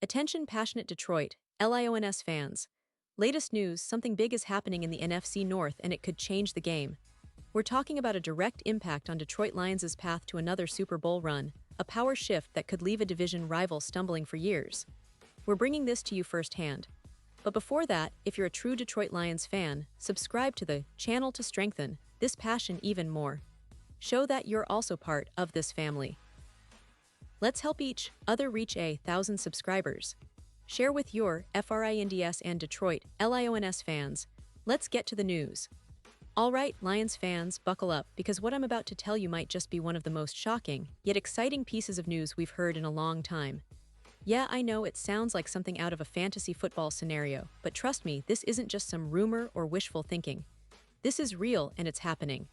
Attention passionate Detroit, Lions fans. Latest news, something big is happening in the NFC North and it could change the game. We're talking about a direct impact on Detroit Lions' path to another Super Bowl run, a power shift that could leave a division rival stumbling for years. We're bringing this to you firsthand. But before that, if you're a true Detroit Lions fan, subscribe to the channel to strengthen this passion even more. Show that you're also part of this family. Let's help each other reach 1,000 subscribers. Share with your FRINDS and Detroit LIONS fans. Let's get to the news. Alright, Lions fans, buckle up, because what I'm about to tell you might just be one of the most shocking, yet exciting pieces of news we've heard in a long time. Yeah, I know it sounds like something out of a fantasy football scenario, but trust me, this isn't just some rumor or wishful thinking. This is real and it's happening.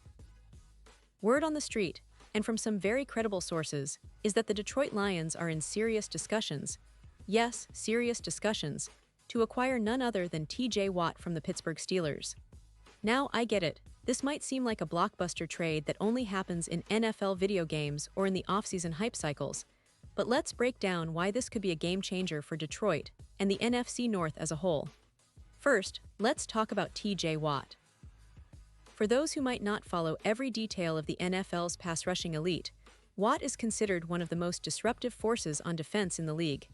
Word on the street, and from some very credible sources, is that the Detroit Lions are in serious discussions, yes, serious discussions, to acquire none other than TJ Watt from the Pittsburgh Steelers. Now, I get it, this might seem like a blockbuster trade that only happens in NFL video games or in the offseason hype cycles, but let's break down why this could be a game-changer for Detroit and the NFC North as a whole. First, let's talk about TJ Watt. For those who might not follow every detail of the NFL's pass-rushing elite, Watt is considered one of the most disruptive forces on defense in the league.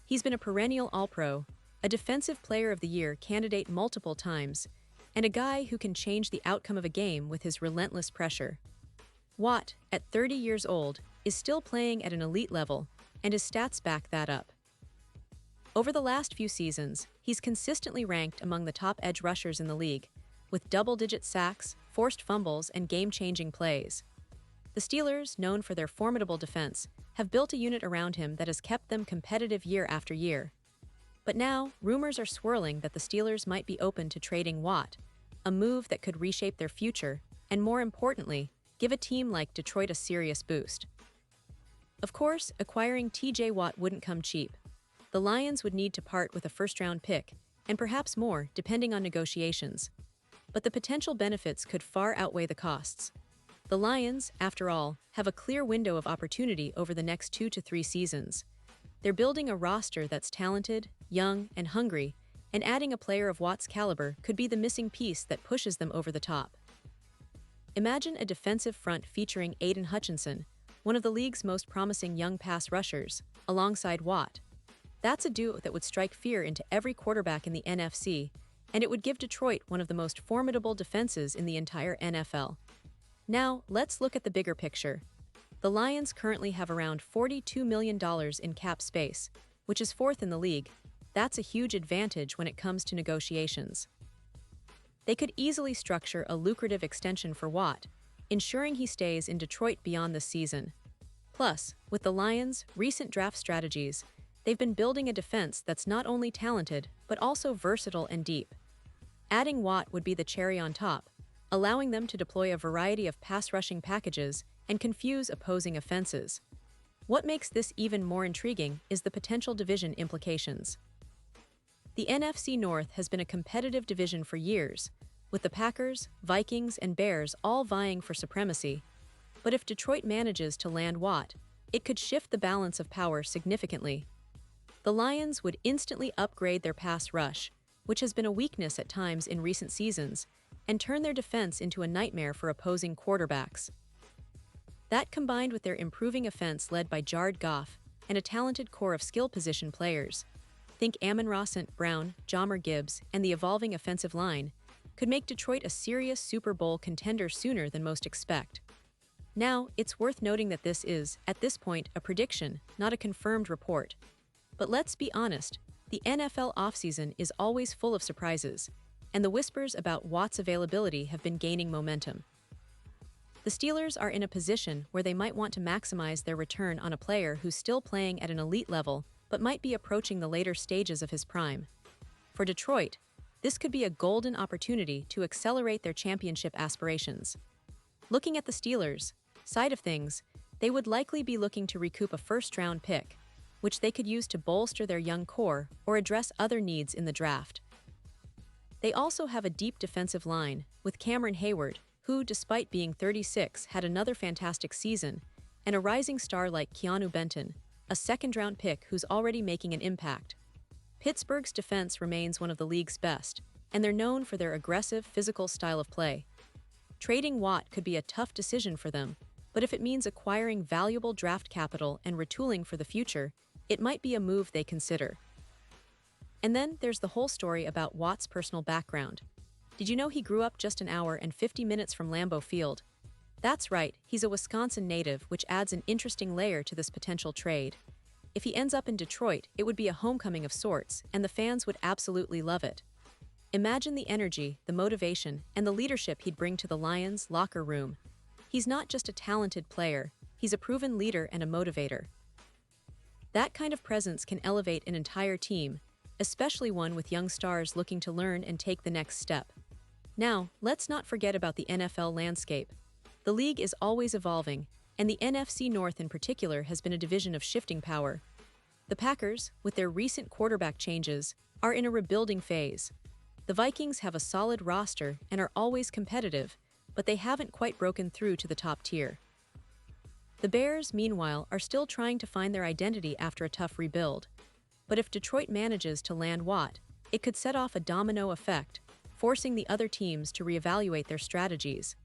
He's been a perennial All-Pro, a Defensive Player of the Year candidate multiple times, and a guy who can change the outcome of a game with his relentless pressure. Watt, at 30 years old, is still playing at an elite level, and his stats back that up. Over the last few seasons, he's consistently ranked among the top edge rushers in the league, with double-digit sacks, forced fumbles, and game-changing plays. The Steelers, known for their formidable defense, have built a unit around him that has kept them competitive year after year. But now, rumors are swirling that the Steelers might be open to trading Watt, a move that could reshape their future, and more importantly, give a team like Detroit a serious boost. Of course, acquiring TJ Watt wouldn't come cheap. The Lions would need to part with a first-round pick, and perhaps more, depending on negotiations. But the potential benefits could far outweigh the costs. The Lions, after all, have a clear window of opportunity over the next 2 to 3 seasons. They're building a roster that's talented, young, and hungry, and adding a player of Watt's caliber could be the missing piece that pushes them over the top. Imagine a defensive front featuring Aiden Hutchinson, one of the league's most promising young pass rushers, alongside Watt. That's a duo that would strike fear into every quarterback in the NFC, and it would give Detroit one of the most formidable defenses in the entire NFL. Now, let's look at the bigger picture. The Lions currently have around $42 million in cap space, which is 4th in the league. That's a huge advantage when it comes to negotiations. They could easily structure a lucrative extension for Watt, ensuring he stays in Detroit beyond this season. Plus, with the Lions' recent draft strategies, they've been building a defense that's not only talented, but also versatile and deep. Adding Watt would be the cherry on top, allowing them to deploy a variety of pass-rushing packages and confuse opposing offenses. What makes this even more intriguing is the potential division implications. The NFC North has been a competitive division for years, with the Packers, Vikings, and Bears all vying for supremacy. But if Detroit manages to land Watt, it could shift the balance of power significantly. The Lions would instantly upgrade their pass rush, which has been a weakness at times in recent seasons, and turn their defense into a nightmare for opposing quarterbacks. That combined with their improving offense led by Goff and a talented core of skill position players, think Amon-Ra St. Brown, Jahmyr Gibbs, and the evolving offensive line, could make Detroit a serious Super Bowl contender sooner than most expect. Now, it's worth noting that this is, at this point, a prediction, not a confirmed report. But let's be honest, the NFL offseason is always full of surprises, and the whispers about Watt's availability have been gaining momentum. The Steelers are in a position where they might want to maximize their return on a player who's still playing at an elite level but might be approaching the later stages of his prime. For Detroit, this could be a golden opportunity to accelerate their championship aspirations. Looking at the Steelers' side of things, they would likely be looking to recoup a first-round pick, which they could use to bolster their young core or address other needs in the draft. They also have a deep defensive line, with Cameron Hayward, who, despite being 36, had another fantastic season, and a rising star like Keanu Benton, a second-round pick who's already making an impact. Pittsburgh's defense remains one of the league's best, and they're known for their aggressive, physical style of play. Trading Watt could be a tough decision for them, but if it means acquiring valuable draft capital and retooling for the future, it might be a move they consider. And then there's the whole story about Watt's personal background. Did you know he grew up just an hour and 50 minutes from Lambeau Field? That's right, he's a Wisconsin native, which adds an interesting layer to this potential trade. If he ends up in Detroit, it would be a homecoming of sorts, and the fans would absolutely love it. Imagine the energy, the motivation, and the leadership he'd bring to the Lions' locker room. He's not just a talented player, he's a proven leader and a motivator. That kind of presence can elevate an entire team, especially one with young stars looking to learn and take the next step. Now, let's not forget about the NFL landscape. The league is always evolving, and the NFC North in particular has been a division of shifting power. The Packers, with their recent quarterback changes, are in a rebuilding phase. The Vikings have a solid roster and are always competitive, but they haven't quite broken through to the top tier. The Bears, meanwhile, are still trying to find their identity after a tough rebuild. But if Detroit manages to land Watt, it could set off a domino effect, forcing the other teams to reevaluate their strategies.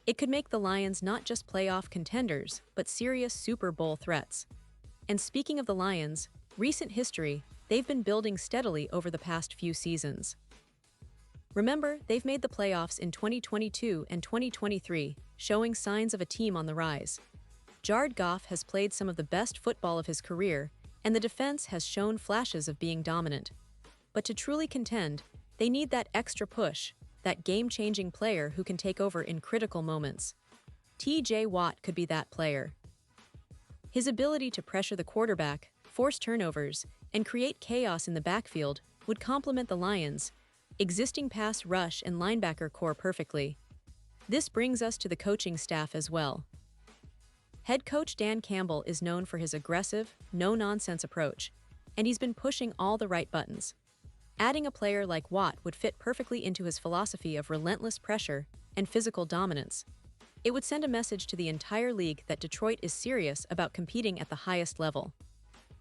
It could make the Lions not just playoff contenders, but serious Super Bowl threats. And speaking of the Lions, recent history, they've been building steadily over the past few seasons. Remember, they've made the playoffs in 2022 and 2023, showing signs of a team on the rise. Jared Goff has played some of the best football of his career, and the defense has shown flashes of being dominant. But to truly contend, they need that extra push, that game-changing player who can take over in critical moments. T.J. Watt could be that player. His ability to pressure the quarterback, force turnovers, and create chaos in the backfield would complement the Lions' existing pass rush and linebacker core perfectly. This brings us to the coaching staff as well. Head coach Dan Campbell is known for his aggressive, no-nonsense approach, and he's been pushing all the right buttons. Adding a player like Watt would fit perfectly into his philosophy of relentless pressure and physical dominance. It would send a message to the entire league that Detroit is serious about competing at the highest level.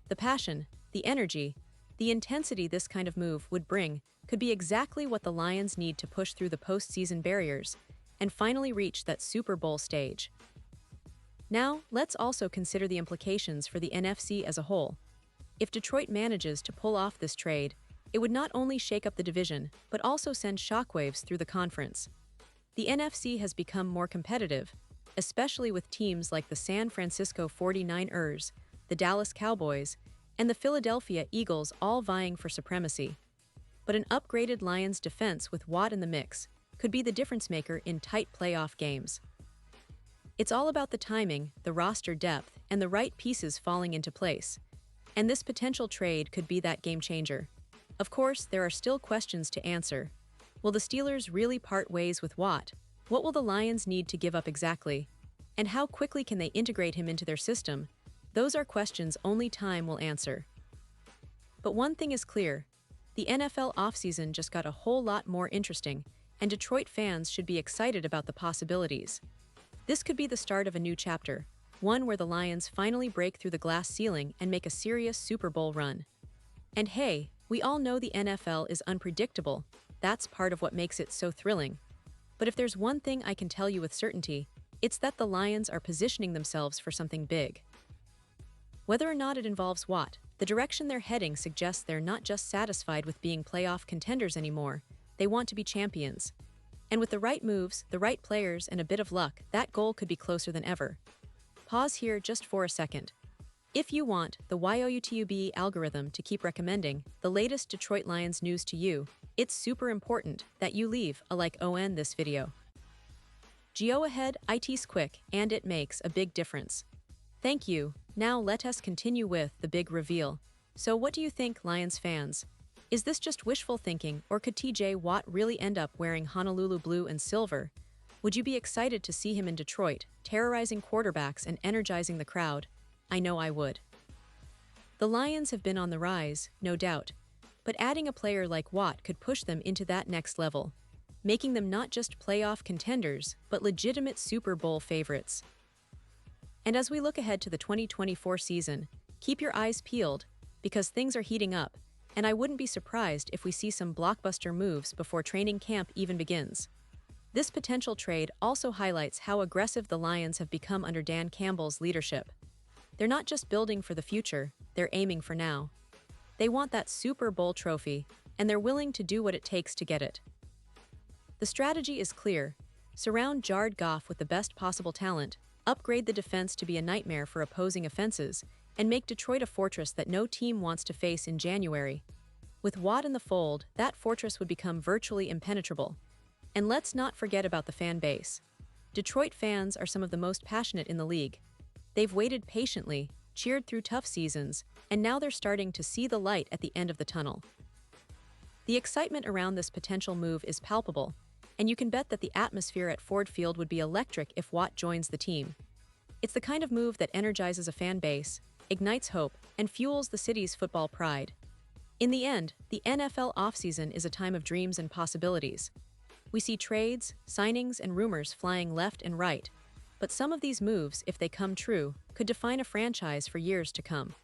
The passion, the energy, the intensity this kind of move would bring could be exactly what the Lions need to push through the postseason barriers and finally reach that Super Bowl stage. Now, let's also consider the implications for the NFC as a whole. If Detroit manages to pull off this trade, it would not only shake up the division, but also send shockwaves through the conference. The NFC has become more competitive, especially with teams like the San Francisco 49ers, the Dallas Cowboys, and the Philadelphia Eagles all vying for supremacy. But an upgraded Lions defense with Watt in the mix could be the difference-maker in tight playoff games. It's all about the timing, the roster depth, and the right pieces falling into place. And this potential trade could be that game-changer. Of course, there are still questions to answer. Will the Steelers really part ways with Watt? What will the Lions need to give up exactly? And how quickly can they integrate him into their system? Those are questions only time will answer. But one thing is clear. The NFL offseason just got a whole lot more interesting, and Detroit fans should be excited about the possibilities. This could be the start of a new chapter, one where the Lions finally break through the glass ceiling and make a serious Super Bowl run. And hey, we all know the NFL is unpredictable. That's part of what makes it so thrilling. But if there's one thing I can tell you with certainty, it's that the Lions are positioning themselves for something big. Whether or not it involves Watt, the direction they're heading suggests they're not just satisfied with being playoff contenders anymore, they want to be champions. And with the right moves, the right players, and a bit of luck, that goal could be closer than ever. Pause here just for a second. If you want the YOUTUBE algorithm to keep recommending the latest Detroit Lions news to you, it's super important that you leave a like on this video. Go ahead, it's quick, and it makes a big difference. Thank you. Now let us continue with the big reveal. So what do you think, Lions fans? Is this just wishful thinking, or could T.J. Watt really end up wearing Honolulu blue and silver? Would you be excited to see him in Detroit, terrorizing quarterbacks and energizing the crowd? I know I would. The Lions have been on the rise, no doubt, but adding a player like Watt could push them into that next level, making them not just playoff contenders, but legitimate Super Bowl favorites. And as we look ahead to the 2024 season, Keep your eyes peeled, because things are heating up, and I wouldn't be surprised if we see some blockbuster moves before training camp even begins. This potential trade also highlights how aggressive the Lions have become under Dan Campbell's leadership. They're not just building for the future, they're aiming for now. They want that Super Bowl trophy, and they're willing to do what it takes to get it. The strategy is clear. Surround Jared Goff with the best possible talent, upgrade the defense to be a nightmare for opposing offenses, and make Detroit a fortress that no team wants to face in January. With Watt in the fold, that fortress would become virtually impenetrable. And let's not forget about the fan base. Detroit fans are some of the most passionate in the league. They've waited patiently, cheered through tough seasons, and now they're starting to see the light at the end of the tunnel. The excitement around this potential move is palpable, and you can bet that the atmosphere at Ford Field would be electric if Watt joins the team. It's the kind of move that energizes a fan base, ignites hope, and fuels the city's football pride. In the end, the NFL offseason is a time of dreams and possibilities. We see trades, signings, and rumors flying left and right, but some of these moves, if they come true, could define a franchise for years to come.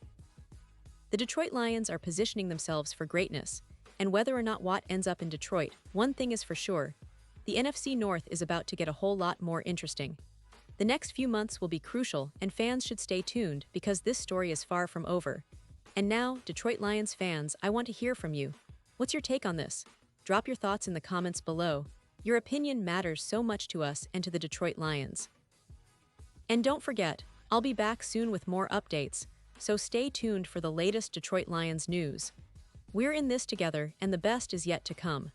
The Detroit Lions are positioning themselves for greatness, and whether or not Watt ends up in Detroit, one thing is for sure: the NFC North is about to get a whole lot more interesting. The next few months will be crucial, and fans should stay tuned because this story is far from over. And now, Detroit Lions fans, I want to hear from you. What's your take on this? Drop your thoughts in the comments below. Your opinion matters so much to us and to the Detroit Lions. And don't forget, I'll be back soon with more updates, so stay tuned for the latest Detroit Lions news. We're in this together, and the best is yet to come.